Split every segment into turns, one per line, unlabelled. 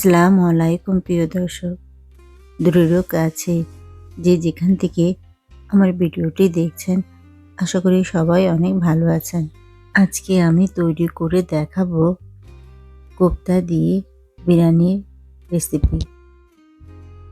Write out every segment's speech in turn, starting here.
আসসালামু আলাইকুম প্রিয় দর্শক, দূরেরও কাছে যে যেখান থেকে আমার ভিডিওটি দেখছেন, আশা করি সবাই অনেক ভালো আছেন। আজকে আমি তৈরি করে দেখাবো কোপ্তা দিয়ে বিরিয়ানির রেসিপি।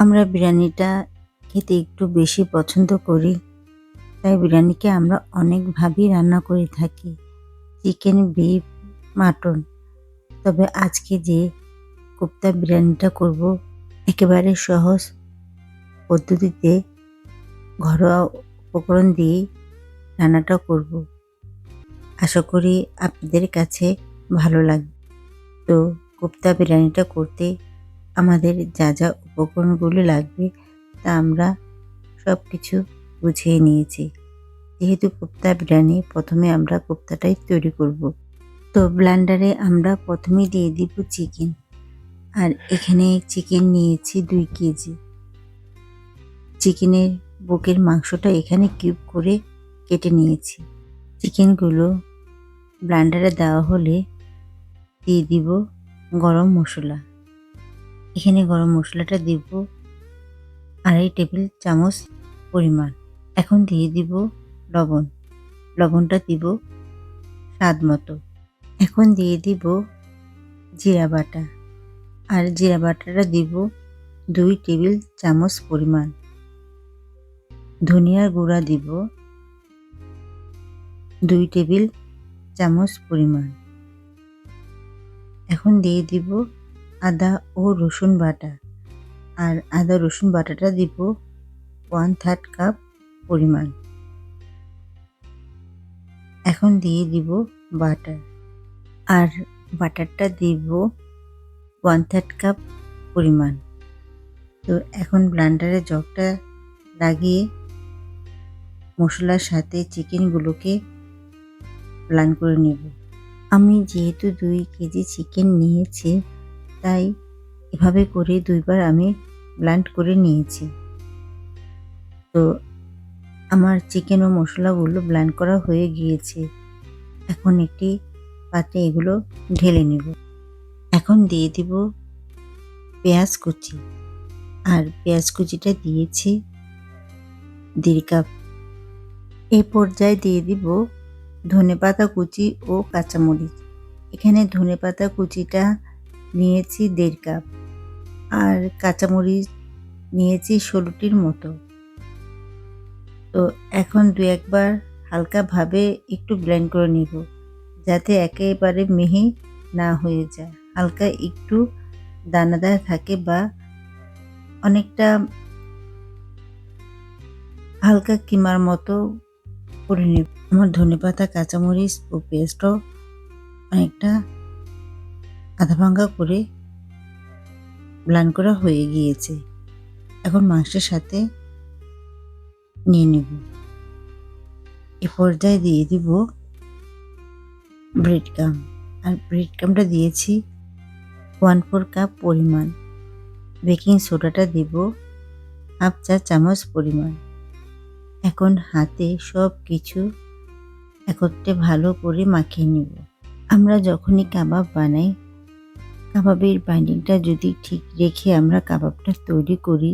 আমরা বিরিয়ানিটা খেতে একটু বেশি পছন্দ করি, তাই বিরিয়ানিকে আমরা অনেকভাবেই রান্না করে থাকি, চিকেন, বিফ, মাটন। তবে আজকে যে কোপ্তা বিরিয়ানিটা করব, একেবারে সহজ পদ্ধতিতে ঘরোয়া উপকরণ দিয়ে রান্নাটা করব। আশা করি আপনাদের কাছে ভালো লাগবে। তো কোপ্তা বিরিয়ানিটা করতে আমাদের যা যা উপকরণগুলো লাগবে তা আমরা সব কিছু গুছিয়ে নিয়েছি। যেহেতু কোপ্তা বিরিয়ানি, প্রথমে আমরা কোপ্তাটাই তৈরি করব। তো ব্লেন্ডারে আমরা প্রথমেই দিয়ে দিব চিকেন। আর এখানে চিকেন নিয়েছি 2 কেজি। চিকেনের বুকের মাংসটা এখানে কিউব করে কেটে নিয়েছি। চিকেনগুলো ব্লেন্ডারে দেওয়া হলে দিয়ে দিব গরম মশলা। এখানে গরম মশলাটা দিব 2.5 টেবিল চামচ পরিমাণ। এখন দিয়ে দিব লবণ। লবণটা দিব স্বাদ মতো। এখন দিয়ে দিব জিরা বাটা। আর জিরা বাটাটা দিব 2 টেবিল চামচ পরিমাণ। ধনিয়ার গুঁড়া দিব 2 টেবিল চামচ পরিমাণ। এখন দিয়ে দিব আদা ও রসুন বাটা। আর আদা রসুন বাটাটা দিব 1/3 কাপ পরিমাণ। এখন দিয়ে দিব বাটার। আর বাটারটা দিব 1/3 কাপ পরিমাণ। তো এখন ব্লেন্ডারে জগটা লাগিয়ে মশলার সাথে চিকেনগুলোকে ব্লেন্ড করে নেব। আমি যেহেতু 2 কেজি চিকেন নিয়েছি, তাই এভাবে করে 2 বার আমি ব্লেন্ড করে নিয়েছি। তো আমার চিকেন ও মশলাগুলো ব্লেন্ড করা হয়ে গিয়েছে। এখন একটি পাত্রে এগুলো ঢেলে নেব। এখন দিয়ে দিব পেঁয়াজ কুচি। আর পেঁয়াজ কুচিটা দিয়েছি 1.5 কাপ। এই পর্যায়ে দিয়ে দিব ধনেপাতা কুচি ও কাঁচামরিচ। এখানে ধনেপাতা কুচিটা নিয়েছি 1.5 কাপ। আর কাঁচামরিচ নিয়েছি 16টির মতো। তো এখন 2-1 বার হালকাভাবে একটু ব্লেন্ড করে নিব, যাতে একেবারে মিহি না হয়ে যায়। হালকা একটু দানাদার থাকে বা অনেকটা হালকা কিমার মতো করে নেব। আমার ধনেপাতা, কাঁচামরিচ ও পেস্টও অনেকটা আধা ভাঙ্গা করে ব্লেন্ড করা হয়ে গিয়েছে। এখন মাংসের সাথে নিয়ে নেব। এ পর্যায়ে দিয়ে দিব ব্রেড ক্রাম্ব। আর ব্রেড ক্রাম্বটা দিয়েছি 1/4 কাপ পরিমাণ। বেকিং সোডাটা দিব 1/2 চা চামচ পরিমাণ। এখন হাতে সব কিছু একত্রে ভালো করে মাখিয়ে নেব। আমরা যখনই কাবাব বানাই, কাবাবের বাইন্ডিংটা যদি ঠিক রেখে আমরা কাবাবটা তৈরি করি,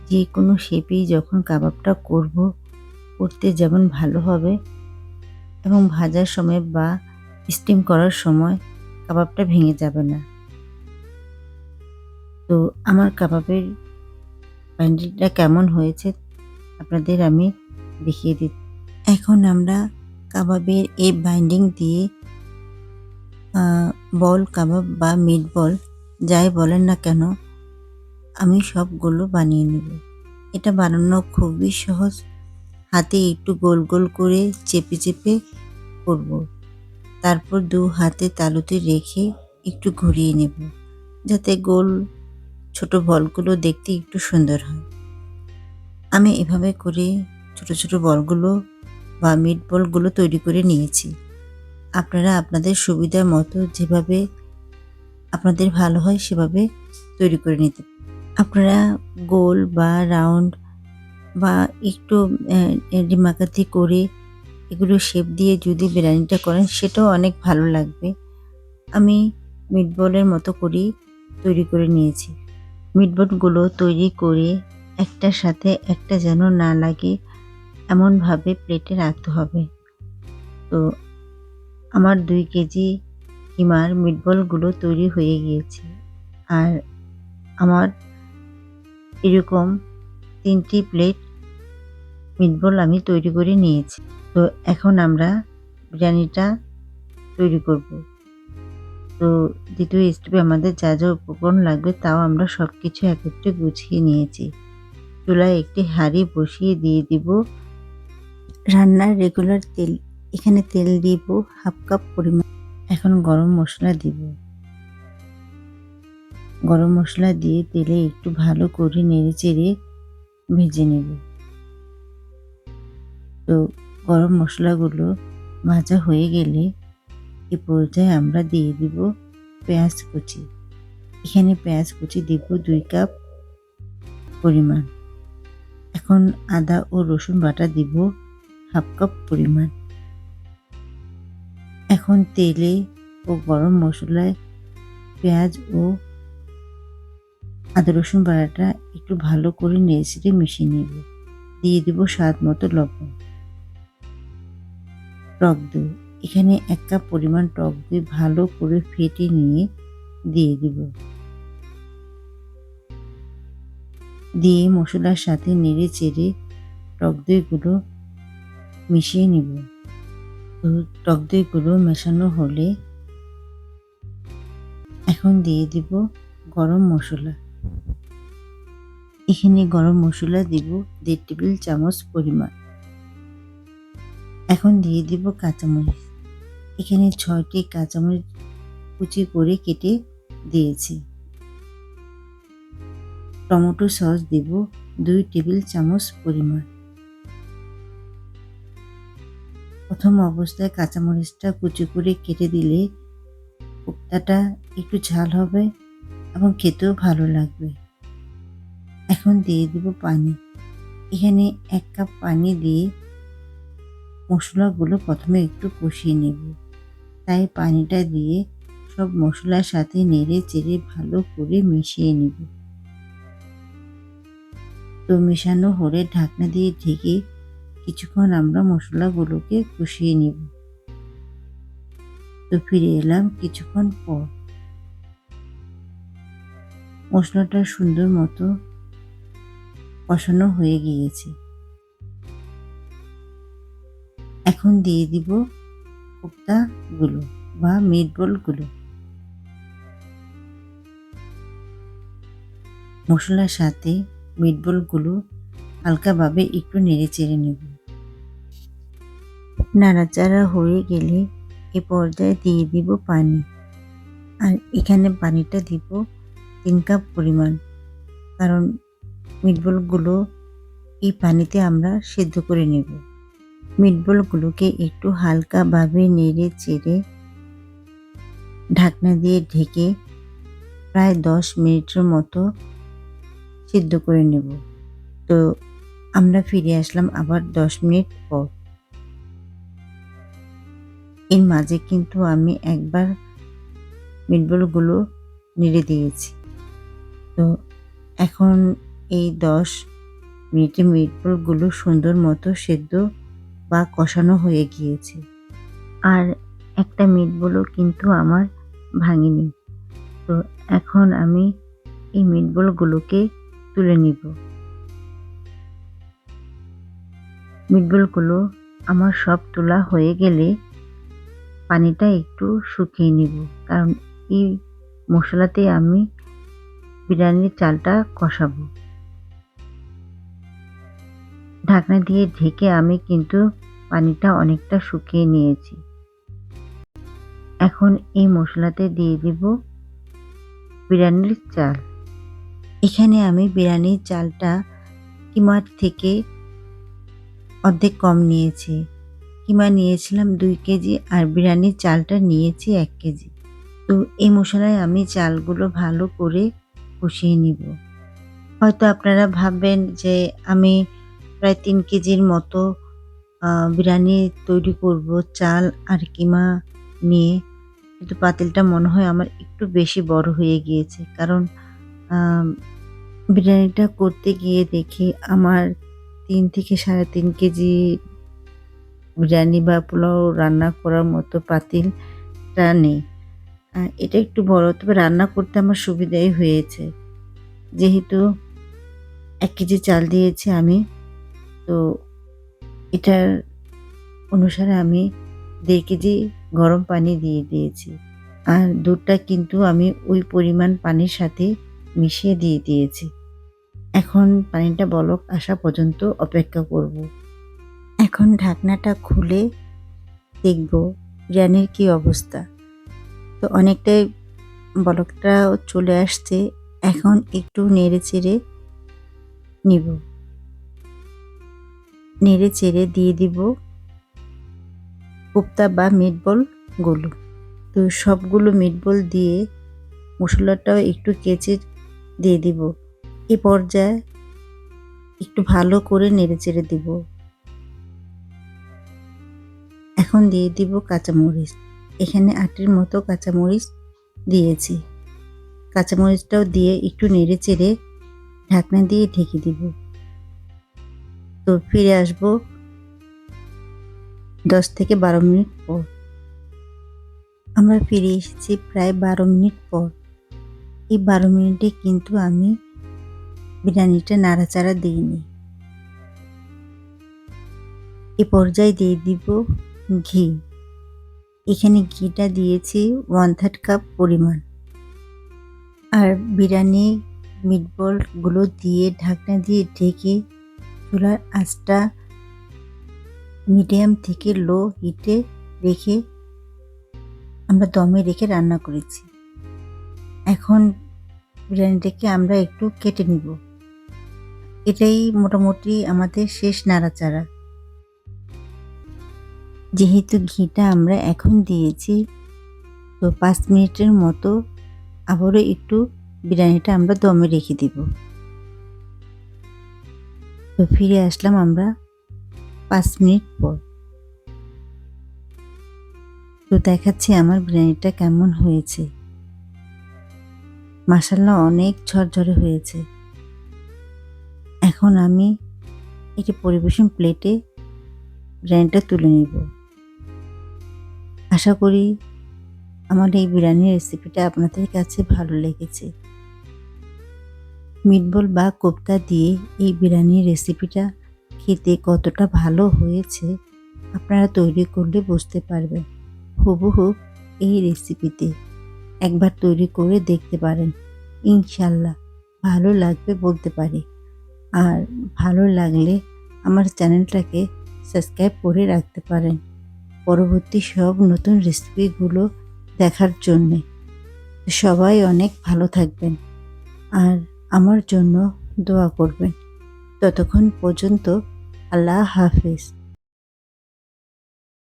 যে কোনো শেপেই যখন কাবাবটা করতে যেমন ভালো হবে এবং ভাজার সময় বা স্টিম করার সময় কাবাবটা ভেঙে যাবে না। তো আমার কাবাবের বাইন্ডিংটা কেমন হয়েছে আপনাদের আমি দেখিয়ে দিচ্ছি। এখন আমরা কাবাবের এই বাইন্ডিং দিয়ে বল কাবাব বা মিট বল যাই বলেন না কেন, আমি সবগুলো বানিয়ে নেব। এটা বানানো খুবই সহজ। হাতে একটু গোল গোল করে চেপে চেপে করব। তারপর 2 হাতে তালুতে রেখে একটু ঘুরিয়ে নেব, যাতে গোল ছোট বলগুলো দেখতে একটু সুন্দর হয়। আমি এভাবে করে ছোট ছোট বলগুলো বা মিট বলগুলো তৈরি করে নিয়েছি। আপনারা আপনাদের সুবিধা মতো যেভাবে আপনাদের ভালো হয় সেভাবে তৈরি করে নিতে। আপনারা গোল বা রাউন্ড বা একটু ডিমাকাতি করে এগুলো শেপ দিয়ে যদি বিরিয়ানিটা করেন, সেটাও অনেক ভালো লাগবে। আমি মিটবলের মতো করেই তৈরি করে নিয়েছি। মিটবলগুলো তৈরি করে একটার সাথে একটা যেন না লাগে এমনভাবে প্লেটে রাখতে হবে। তো আমার 2 কেজি কিমার মিটবলগুলো তৈরি হয়ে গিয়েছে। আর আমার এরকম 3টি প্লেট মিটবল আমি তৈরি করে নিয়েছি। তো এখন আমরা বিরিয়ানিটা তৈরি করব। তো ২য় স্টেপে আমাদের যা উপকরণ লাগবে তাও আমরা সবকিছু একত্রে গুছিয়ে নিয়েছি। চুলায় একটি হাঁড়ি বসিয়ে দিয়ে দিব রান্নার রেগুলার তেল। এখানে তেল দিব 1/2 কাপ পরিমাণ। এখন গরম মসলা দিব। গরম মসলা দিয়ে তেলে একটু ভালো করে নেড়েচেড়ে ভেজে নেব। তো গরম মসলাগুলো ভাজা হয়ে গেলে এ পর্যায়ে আমরা দিয়ে দিব পেঁয়াজ কুচি। এখানে পেঁয়াজ কুচি দিব 2 কাপ পরিমাণ। এখন আদা ও রসুন বাটা দিব 1/2 কাপ পরিমাণ। এখন তেলে ও গরম মসলায় পেঁয়াজ ও আদা রসুন বাটাটা একটু ভালো করে নেড়েচেড়ে মিশিয়ে নেব। দিয়ে দিব স্বাদ মতো লবণ। টক দই, এখানে 1 কাপ পরিমাণ টক দই ভালো করে ফেটে নিয়ে দিয়ে দিব। দিয়ে মশলার সাথে নেড়ে চেড়ে টক দইগুলো মিশিয়ে নিব। তো টক দইগুলো মেশানো হলে এখন দিয়ে দিব গরম মশলা। এখানে গরম মশলা দিব 1.5 টেবিল চামচ পরিমাণ। এখন দিয়ে দিব কাঁচামরিচ। এখানে 6টি কাঁচামরিচ কুচি করে কেটে দিয়েছি। টমেটো সস দিব 2 টেবিল চামচ পরিমাণ। প্রথম অবস্থায় কাঁচামরিচটা কুচি করে কেটে দিলে কোপ্তাটা একটু ঝাল হবে এবং খেতেও ভালো লাগবে। এখন দিয়ে দিব পানি। এখানে 1 কাপ পানি দিয়ে মশলাগুলো প্রথমে একটু কষিয়ে নেব। তাই পানিটা দিয়ে সব মশলার সাথে নেড়ে চেড়ে ভালো করে মিশিয়ে নেব। তো মেশানো হলে ঢাকনা দিয়ে ঢেকে কিছুক্ষণ আমরা মশলাগুলোকে কষিয়ে নেব। তো ফিরে এলাম কিছুক্ষণ পর। মশলাটা সুন্দর মতো কষানো হয়ে গিয়েছে। এখন দিয়ে দিব কোপ্তাগুলো বা মিটবলগুলো। মশলার সাথে মিটবলগুলো হালকাভাবে একটু নেড়ে চেড়ে নেব। নাড়াচাড়া হয়ে গেলে এ পর্যায়ে দিয়ে দিব পানি। আর এখানে পানিটা দিব 3 কাপ পরিমাণ। কারণ মিটবলগুলো এই পানিতে আমরা সেদ্ধ করে নেব। মিটবলগুলোকে একটু হালকাভাবে নেড়ে চেড়ে ঢাকনা দিয়ে ঢেকে প্রায় 10 মিনিটের মতো সিদ্ধ করে নেব। তো আমরা ফিরে আসলাম আবার 10 মিনিট পর। এর মাঝে কিন্তু আমি একবার মিটবলগুলো নেড়ে দিয়েছি। তো এখন এই 10 মিনিটে মিটবলগুলো সুন্দর মতো সেদ্ধ বা কষানো হয়ে গিয়েছে। আর একটা মিটবলও কিন্তু আমার ভাঙেনি। তো এখন আমি এই মিটবলগুলোকে তুলে নিব। মিটবলগুলো আমার সব তোলা হয়ে গেলে পানিটা একটু শুকিয়ে নিব। কারণ এই মশলাতে আমি বিরিয়ানির চালটা কষাবো। ঢাকনা দিয়ে ঢেকে আমি কিন্তু পানিটা অনেকটা শুকিয়ে নিয়েছি। এখন এই মশলাতে দিয়ে দিব বিরিয়ানির চাল। এখানে আমি বিরিয়ানির চালটা কিমার থেকে অর্ধেক কম নিয়েছি। কিমা নিয়েছিলাম 2 কেজি আর বিরিয়ানির চালটা নিয়েছি 1 কেজি। তো এই মশলায় আমি চালগুলো ভালো করে কষিয়ে নিব। হয়তো আপনারা ভাববেন যে আমি প্রায় 3 কেজির মতো বিরিয়ানি তৈরি করব চাল আর কিমা নিয়ে। কিন্তু পাতিলটা মনে হয় আমার একটু বেশি বড় হয়ে গিয়েছে। কারণ আম বিরিয়ানিটা করতে গিয়ে দেখি আমার ৩ থেকে ৩.৫ কেজি বিরিয়ানি বা পোলাও রান্না করার মতো পাতিলটা নেই। এটা একটু বড়, তবে রান্না করতে আমার সুবিধাই হয়েছে। যেহেতু ১ কেজি চাল দিয়েছি আমি, তো এটার অনুসারে আমি ১.৫ কেজি গরম পানি দিয়ে দিয়েছি। আর দুধটা কিন্তু আমি ওই পরিমাণ পানির সাথে মিশিয়ে দিয়ে দিয়েছি। এখন পানিটা বলক আসা পর্যন্ত অপেক্ষা করব। এখন ঢাকনাটা খুলে দেখব বিরিয়ানির কি অবস্থা। তো অনেকটাই বলকটাও চলে আসছে। এখন একটু নেড়েচেড়ে নিব। নেড়েচেড়ে দিয়ে দিব কোপ্তা বা মিটবল গুলো। তো সবগুলো মিটবল দিয়ে মসলাটাও একটু কেচে দিয়ে দিব। এ পর্যায়ে একটু ভালো করে নেড়েচেড়ে দিব। এখন দিয়ে দিব কাঁচামরিচ। এখানে ৮ মতো কাঁচামরিচ দিয়েছি। কাঁচামরিচটাও দিয়ে একটু নেড়েচেড়ে ঢাকনা দিয়ে ঢেকে দিব। তো ফিরে আসব ১০ থেকে ১২ মিনিট পর। আমরা ফিরে এসেছি প্রায় ১২ মিনিট পর। এই ১২ মিনিটে কিন্তু আমি বিরিয়ানিটা নাড়াচাড়া দিইনি। এ পর্যায়ে দিয়ে দিব ঘি। এখানে ঘিটা দিয়েছি 1/3 কাপ পরিমাণ। আর বিরিয়ানি মিটবলগুলো দিয়ে ঢাকনা দিয়ে ঢেকে চুলার আঁচটা মিডিয়াম থেকে লো হিটে রেখে আমরা দমে রেখে রান্না করেছি। এখন বিরিয়ানিটাকে আমরা একটু কেটে নিব। এটাই মোটামুটি আমাদের শেষ নাড়াচাড়া। যেহেতু ঘিটা আমরা এখন দিয়েছি, তো ৫ মিনিটের মতো আবারও একটু বিরিয়ানিটা আমরা দমে রেখে দিব। তো ফিরে আসলাম আমরা ৫ মিনিট পর। তো দেখাচ্ছি আমার বিরিয়ানিটা কেমন হয়েছে। মাশাআল্লাহ অনেক ঝরঝরে হয়েছে। এখন আমি এটি পরিবেশন প্লেটে বিরিয়ানিটা তুলে নিব। আশা করি আমার এই বিরিয়ানির রেসিপিটা আপনাদের কাছে ভালো লেগেছে। মিটবল বা কোপ্তা দিয়ে এই বিরিয়ানির রেসিপিটা খেতে কতটা ভালো হয়েছে আপনারা তৈরি করলে বুঝতে পারবেন। হুবহু এই রেসিপিতে একবার তৈরি করে দেখতে পারেন। ইনশাল্লাহ ভালো লাগবে বলতে পারি। আর ভালো লাগলে আমার চ্যানেলটাকে সাবস্ক্রাইব করে রাখতে পারেন পরবর্তী সব নতুন রেসিপিগুলো দেখার জন্যে। সবাই অনেক ভালো থাকবেন আর আমার জন্য দোয়া করবেন। ততক্ষণ পর্যন্ত আল্লাহ হাফেজ।